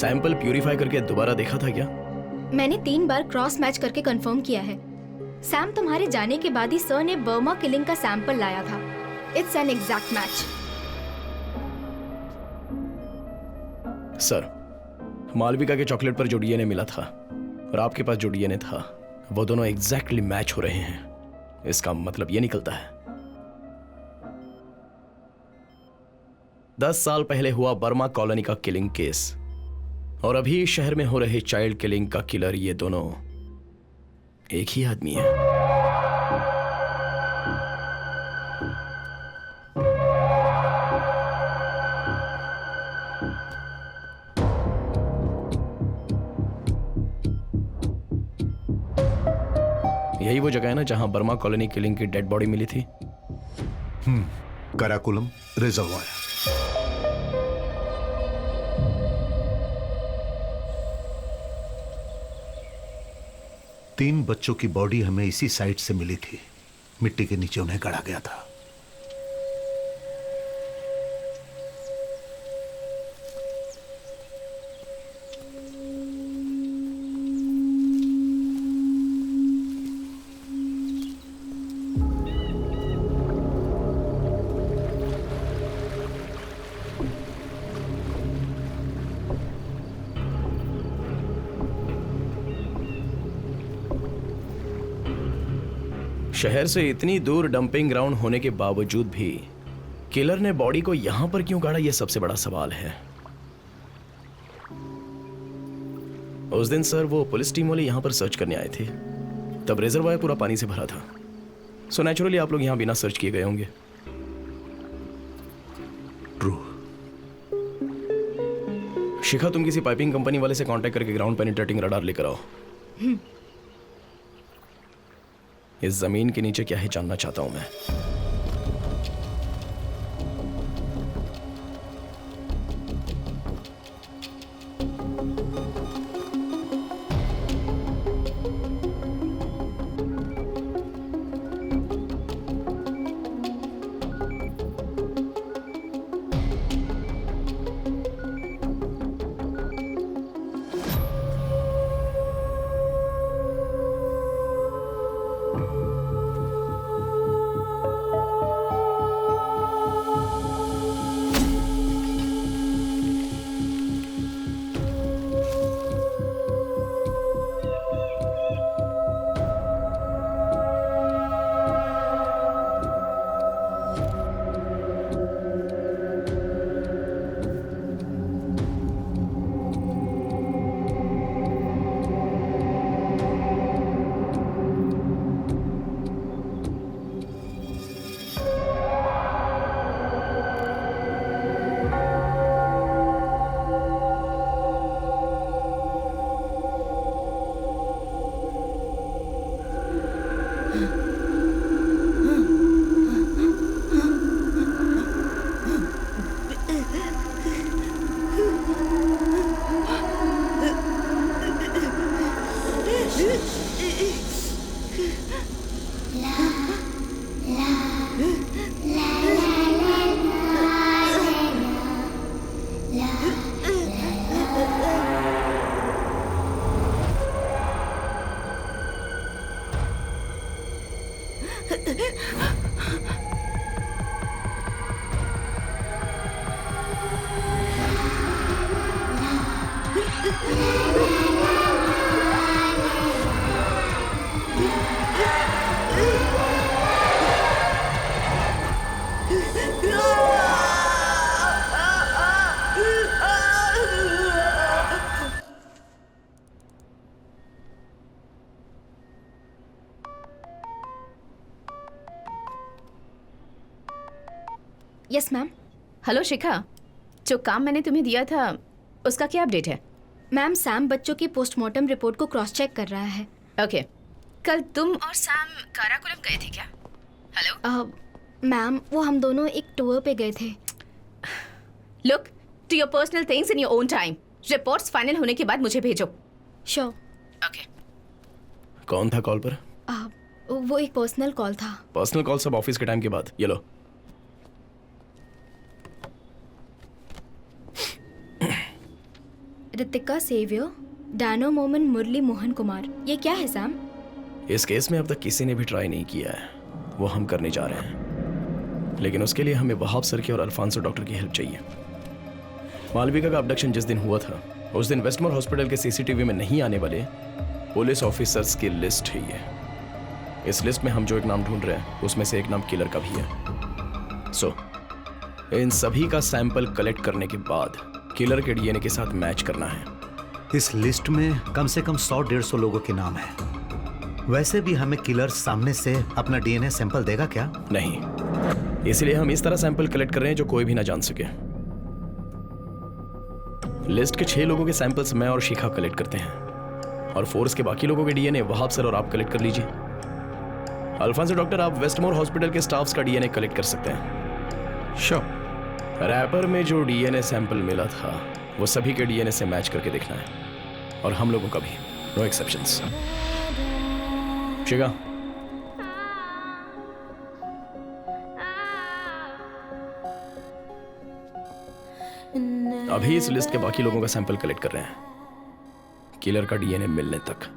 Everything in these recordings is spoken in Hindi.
सैंपल प्यूरिफाई करके दोबारा देखा था क्या? मैंने 3 बार क्रॉस मैच करके कंफर्म किया है। सैम, तुम्हारे जाने के बाद ही सर ने बर्मा किलिंग का सैंपल लाया था। It's an exact match. Sir, Malvika के चॉकलेट पर जो डीएनए मिला था और आपके पास जो डीएनए था, वो दोनों एग्जैक्टली मैच हो रहे हैं। इसका मतलब ये निकलता है 10 साल पहले हुआ बर्मा कॉलोनी का किलिंग केस और अभी शहर में हो रहे चाइल्ड किलिंग का किलर, ये दोनों एक ही आदमी है। यही वो जगह है ना जहां बर्मा कॉलोनी किलिंग की डेड बॉडी मिली थी? कराकुलम रिजर्वायर। तीन बच्चों की बॉडी हमें इसी साइट से मिली थी। मिट्टी के नीचे उन्हें गाड़ा गया था। शहर से इतनी दूर डंपिंग ग्राउंड होने के बावजूद भी किलर ने बॉडी को यहां पर क्यों गाड़ा, यह सबसे बड़ा सवाल है। उस दिन सर वो पुलिस टीम वाले यहां पर सर्च करने आए थे, तब रिजर्वायर पूरा पानी से भरा था। सो नेचुरली आप लोग यहां बिना सर्च किए गए होंगे। ट्रू। शिखा, तुम किसी पाइपिंग कंपनी वाले से कांटेक्ट करके ग्राउंड पेनिट्रेटिंग रडार लेकर आओ। इस जमीन के नीचे क्या है जानना चाहता हूं मैं। Yes ma'am. हेलो शिखा, जो काम मैंने तुम्हें दिया था उसका क्या अपडेट है? मैम, सैम बच्चों की पोस्टमार्टम रिपोर्ट को क्रॉस चेक कर रहा है। ओके, कल तुम और सैम काराकोरम गए थे क्या? हेलो मैम, वो हम दोनों एक टूर पे गए थे। Look, do your personal things in your own time. Reports final होने के बाद मुझे भेजो। श्योर। ओके। कौन था कॉल पर? वो एक पर्सनल कॉल था। पर्सनल कॉल सब ऑफिस के टाइम के बाद। ये लो। रितिका सेवियर, डैनो मोमन, मुरली मोहन कुमार। ये क्या है सैम? इस केस में अब तक किसी ने भी ट्राई नहीं किया है, वो हम करने जा रहे हैं। लेकिन उसके लिए हमें वहाब सर के और अल्फांसो डॉक्टर की हेल्प चाहिए। मालविका का अबडक्शन जिस दिन हुआ था उस दिन वेस्टमोर हॉस्पिटल के सीसीटीवी में नहीं आने वाले पुलिस ऑफिसर्स की लिस्ट है ये। इस लिस्ट में हम जो एक नाम ढूंढ रहे हैं उसमें से एक नाम किलर का भी है। सो इन सभी का सैंपल कलेक्ट करने के बाद किलर के डीएनए के साथ मैच करना है। इस लिस्ट में कम से कम 100-150 लोगों के नाम है। वैसे भी हमें किलर सामने से अपना डीएनए सैंपल देगा क्या? नहीं, इसलिए हम इस तरह सैंपल कलेक्ट कर रहे हैं जो कोई भी ना जान सके। लिस्ट के 6 लोगों के सैंपल्स मैं और शिखा कलेक्ट करते हैं और फोर्स के बाकी लोगों के डीएनए वहाब सर और आप कलेक्ट कर लीजिए। अल्फांसो डॉक्टर, आप वेस्टमोर हॉस्पिटल के स्टाफ्स का डीएनए कलेक्ट कर सकते हैं। श्योर। रैपर में जो डीएनए सैंपल मिला था वो सभी के डीएनए से मैच करके देखना है और हम लोगों का भी, नो एक्सेप्शंस। शिखा, अभी इस लिस्ट के बाकी लोगों का सैंपल कलेक्ट कर रहे हैं किलर का डीएनए मिलने तक।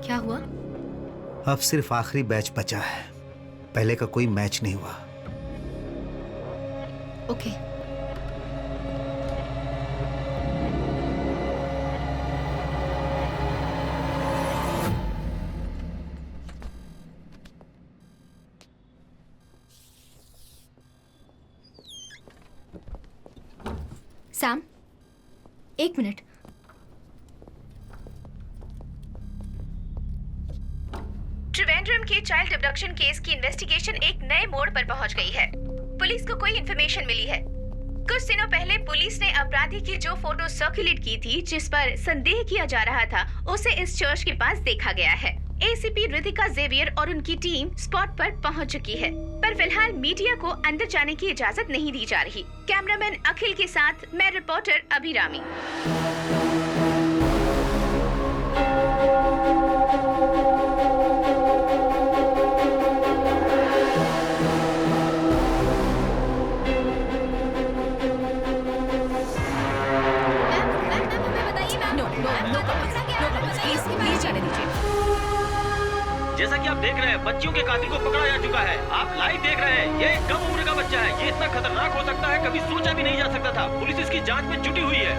क्या हुआ? अब सिर्फ आखिरी बैच बचा है, पहले का कोई मैच नहीं हुआ। ओके। सैम, एक मिनट। त्रिवेंद्रम के चाइल्ड अबडक्शन केस की इन्वेस्टिगेशन एक नए मोड़ पर पहुंच गई है। पुलिस को कोई इन्फॉर्मेशन मिली है। कुछ दिनों पहले पुलिस ने अपराधी की जो फोटो सर्कुलेट की थी, जिस पर संदेह किया जा रहा था, उसे इस चर्च के पास देखा गया है। एसीपी रितिका जेवियर और उनकी टीम स्पॉट पर पहुंच चुकी है, पर फिलहाल मीडिया को अंदर जाने की इजाजत नहीं दी जा रही। कैमरामैन अखिल के साथ मैं रिपोर्टर अभिरामी। जैसा कि आप देख रहे हैं, बच्चियों के कातिल को पकड़ा जा चुका है। आप लाइव देख रहे हैं। ये एक कम उम्र का बच्चा है। ये इतना खतरनाक हो सकता है, कभी सोचा भी नहीं जा सकता था। पुलिस इसकी जांच में जुटी हुई है।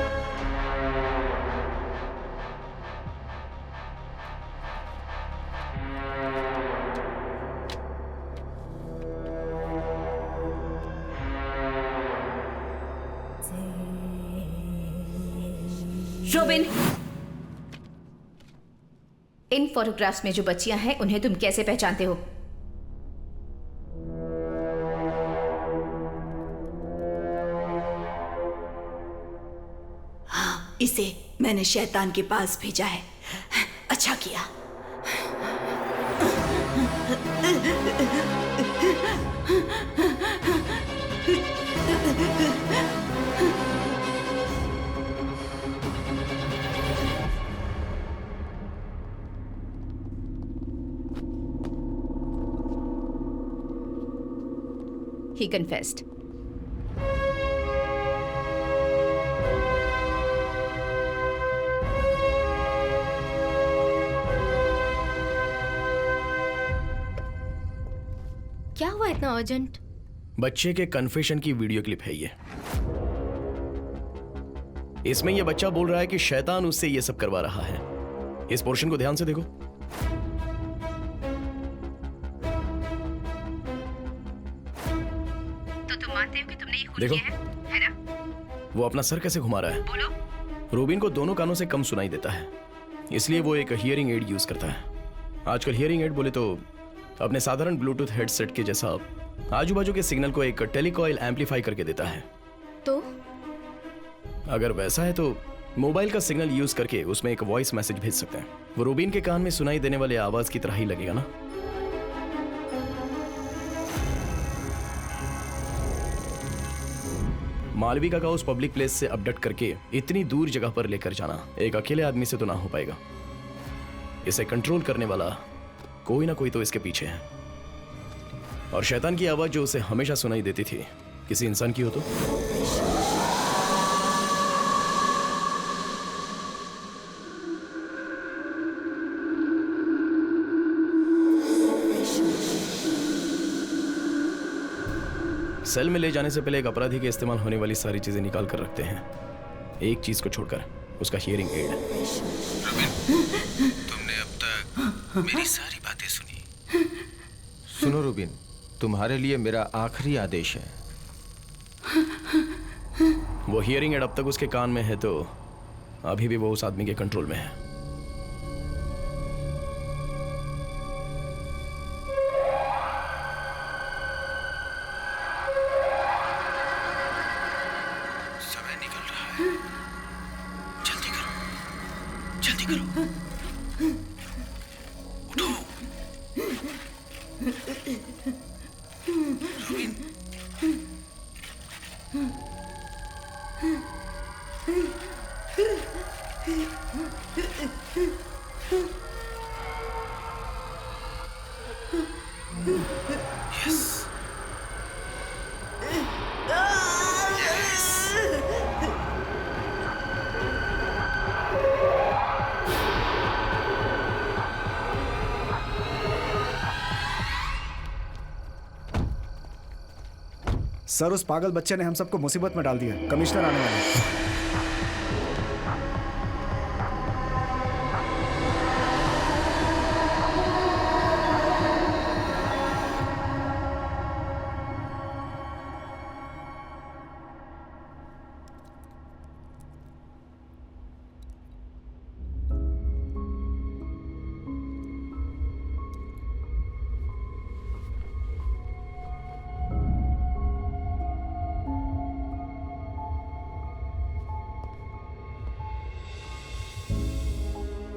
रोबिन, इन फोटोग्राफ्स में जो बच्चियां हैं उन्हें तुम कैसे पहचानते हो? इसे मैंने शैतान के पास भेजा है। अच्छा किया। He confessed. क्या हुआ इतना अर्जेंट? बच्चे के कन्फेशन की वीडियो क्लिप है ये। इसमें ये बच्चा बोल रहा है कि शैतान उससे ये सब करवा रहा है। इस पोर्शन को ध्यान से देखो। तो तुम मानते हो कि तुमने ये खून देखो। किया है ना? वो अपना सर कैसे घुमा रहा है। बोलो। रूबिन को दोनों कानों से कम सुनाई देता है, इसलिए वो एक हियरिंग एड यूज करता है। आजकल हियरिंग एड बोले तो अपने साधारण ब्लूटूथ हेडसेट के जैसा आजू बाजू के सिग्नल को एक टेलीकॉइल एम्पलीफाई करके देता है। तो अगर वैसा है तो मोबाइल का सिग्नल यूज करके उसमें एक वॉइस मैसेज भेज सकते हैं। वो रूबिन के कान में सुनाई देने वाले आवाज की तरह ही लगेगा ना। मालविका का उस पब्लिक प्लेस से अपडेट करके इतनी दूर जगह पर लेकर जाना एक अकेले आदमी से तो ना हो पाएगा। इसे कंट्रोल करने वाला कोई ना कोई तो इसके पीछे है। और शैतान की आवाज जो उसे हमेशा सुनाई देती थी किसी इंसान की हो तो। सेल में ले जाने से पहले एक अपराधी के इस्तेमाल होने वाली सारी चीजें निकाल कर रखते हैं, एक चीज को छोड़कर, उसका हियरिंग एड। तुमने अब तक मेरी सारी बातें सुनी। सुनो रूबिन, तुम्हारे लिए मेरा आखिरी आदेश है। वो हियरिंग एड अब तक उसके कान में है तो अभी भी वो उस आदमी के कंट्रोल में है। समय निकल रहा है, जल्दी करो, जल्दी करो। उठो। रूबिन, यस, सर, उस पागल बच्चे ने हम सबको मुसीबत में डाल दिया। कमिश्नर आने वाले हैं।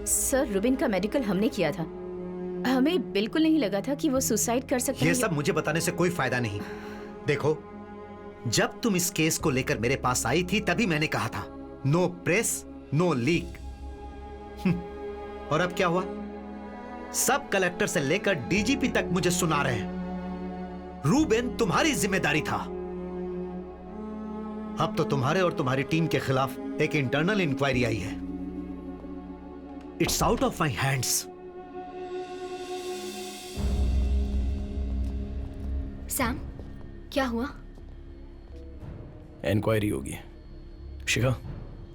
सर, रुबिन का मेडिकल हमने किया था। हमें बिल्कुल नहीं लगा था कि वो सुसाइड कर सकता है। ये सब मुझे बताने से कोई फायदा नहीं। देखो, जब तुम इस केस को लेकर मेरे पास आई थी तभी मैंने कहा था नो प्रेस नो लीक। और अब क्या हुआ? सब कलेक्टर से लेकर डीजीपी तक मुझे सुना रहे हैं रूबेन तुम्हारी जिम्मेदारी था। अब तो तुम्हारे और तुम्हारी टीम के खिलाफ एक इंटरनल इंक्वायरी आई है। It's out of my hands. Sam, क्या हुआ? इंक्वायरी होगी। शिखा,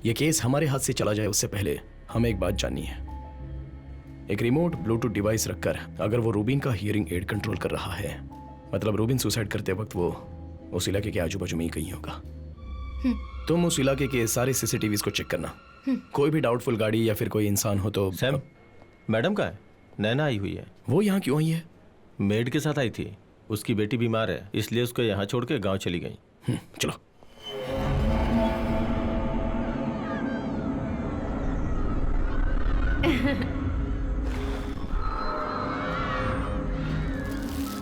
ये केस हमारे हाथ से चला जाए उससे पहले हमें एक बात जाननी है। एक रिमोट ब्लूटूथ डिवाइस रखकर अगर वो रूबिन का हियरिंग एड कंट्रोल कर रहा है, मतलब रूबिन सुसाइड करते वक्त वो उस इलाके के आजू बाजू में ही कहीं होगा। तुम उस इलाके के सारे सीसीटीवीज को चेक करना। कोई भी डाउटफुल गाड़ी या फिर कोई इंसान हो तो। सैम, मैडम कहाँ है? नैना आई हुई है। वो यहाँ क्यों आई है? मेड के साथ आई थी। उसकी बेटी बीमार है, इसलिए उसको यहाँ छोड़ के गाँव चली गई। चलो।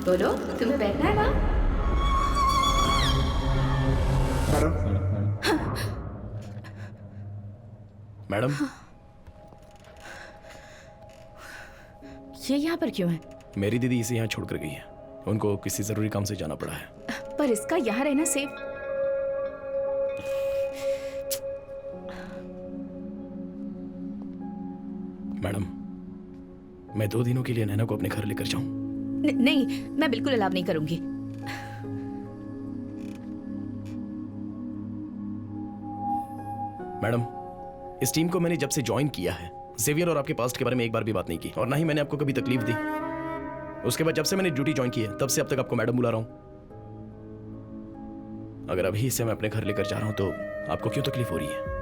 बोलो, तुम्हें बैठना है वहाँ? मैडम, ये यहाँ पर क्यों है? मेरी दीदी इसे यहाँ छोड़कर गई है। उनको किसी जरूरी काम से जाना पड़ा है। पर इसका यहाँ रहना सेफ। मैडम, मैं 2 दिनों के लिए नैना को अपने घर लेकर जाऊं? नहीं, मैं बिल्कुल अलाव नहीं करूंगी। मैडम, इस टीम को मैंने जब से ज्वाइन किया है, जेवियर और आपके पास्ट के बारे में एक बार भी बात नहीं की, और ना ही मैंने आपको कभी तकलीफ दी। उसके बाद जब से मैंने ड्यूटी ज्वाइन की है, तब से अब तक आपको मैडम बुला रहा हूं। अगर अभी इसे मैं अपने घर लेकर जा रहा हूं तो आपको क्यों तकलीफ हो रही है?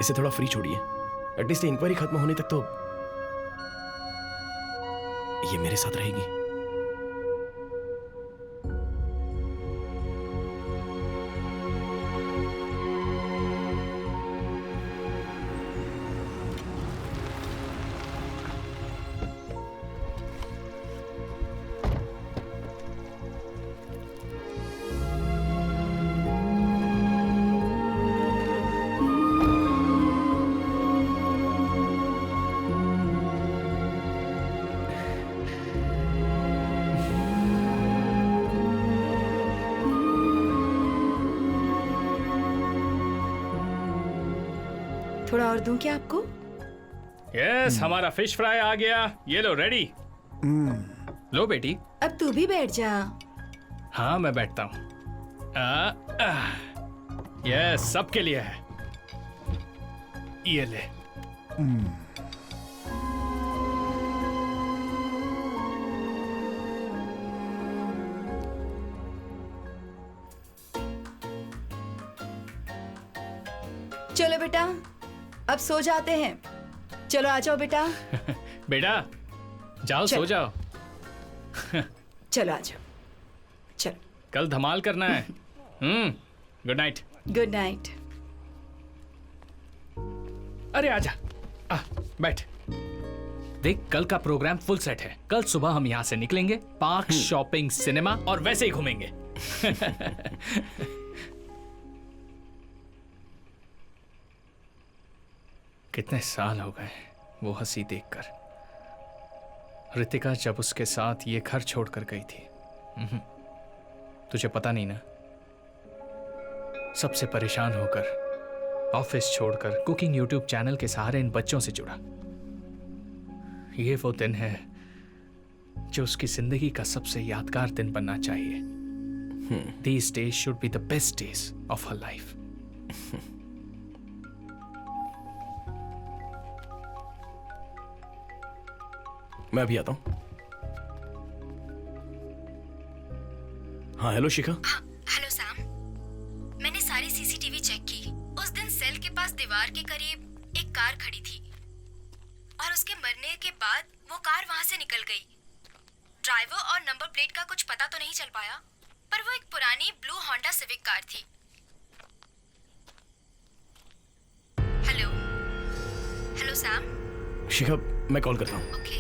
इसे थोड़ा फ्री छोड़िए। एटलीस्ट इंक्वायरी खत्म होने तक तो ये मेरे साथ रहेगी। थोड़ा और दूं क्या आपको? यस, हमारा फिश फ्राई आ गया। ये लो, रेडी। लो बेटी। अब तू भी बैठ जा। हाँ, मैं बैठता हूँ। यस, सबके लिए है। ये ले। चलो बेटा, अब सो जाते हैं। चलो आ जाओ बेटा। बेटा, जाओ सो जाओ। चलो आ जाओ। चलो, कल धमाल करना है। Good night. Good night. अरे आजा, बैठ। देख, कल का प्रोग्राम फुल सेट है। कल सुबह हम यहाँ से निकलेंगे, पार्क, शॉपिंग, सिनेमा और वैसे ही घूमेंगे। कितने साल हो गए वो हंसी देखकर। रितिका जब उसके साथ ये घर छोड़कर गई थी, तुझे पता नहीं ना, सबसे परेशान होकर, ऑफिस छोड़कर, कुकिंग यूट्यूब चैनल के सहारे इन बच्चों से जुड़ा। ये वो दिन है जो उसकी जिंदगी का सबसे यादगार दिन बनना चाहिए। These days should be the best days of her life. मैं अभी आता हूं। हाँ, हेलो शिखा। हेलो सैम, मैंने सारी सीसीटीवी चेक की। उस दिन सेल के पास दीवार के करीब एक कार खड़ी थी और उसके मरने के बाद वो कार वहां से निकल गई। ड्राइवर और नंबर प्लेट का कुछ पता तो नहीं चल पाया, पर वो एक पुरानी ब्लू होंडा सिविक कार थी। Hello Sam. शिखा, मैं कॉल करता हूँ। ओके।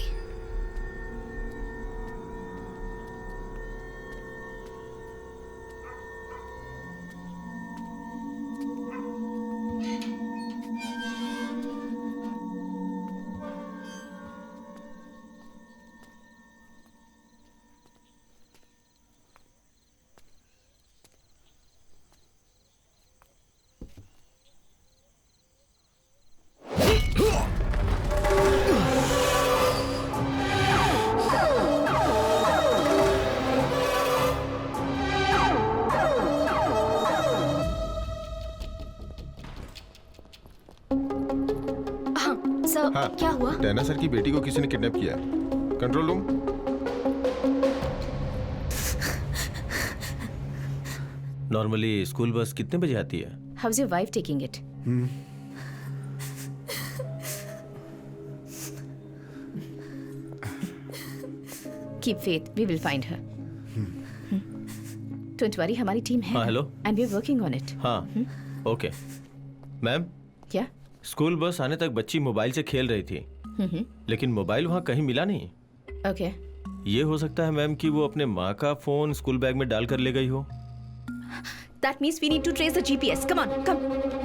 हाँ, क्या हुआ? टैना सर की बेटी को किसी ने किडनैप किया है। Control room. Normally school bus कितने बजे आती है? How is your wife taking it? Keep faith, we will find her. Don't worry, हमारी टीम है। हाँ, hello. And we are working on it. हाँ, ओके। मैम, क्या? स्कूल बस आने तक बच्ची मोबाइल से खेल रही थी, लेकिन मोबाइल वहाँ कहीं मिला नहीं। ओके। ये हो सकता है मैम कि वो अपने माँ का फोन स्कूल बैग में डाल कर ले गई हो। That means we need to trace the GPS. Come on, come.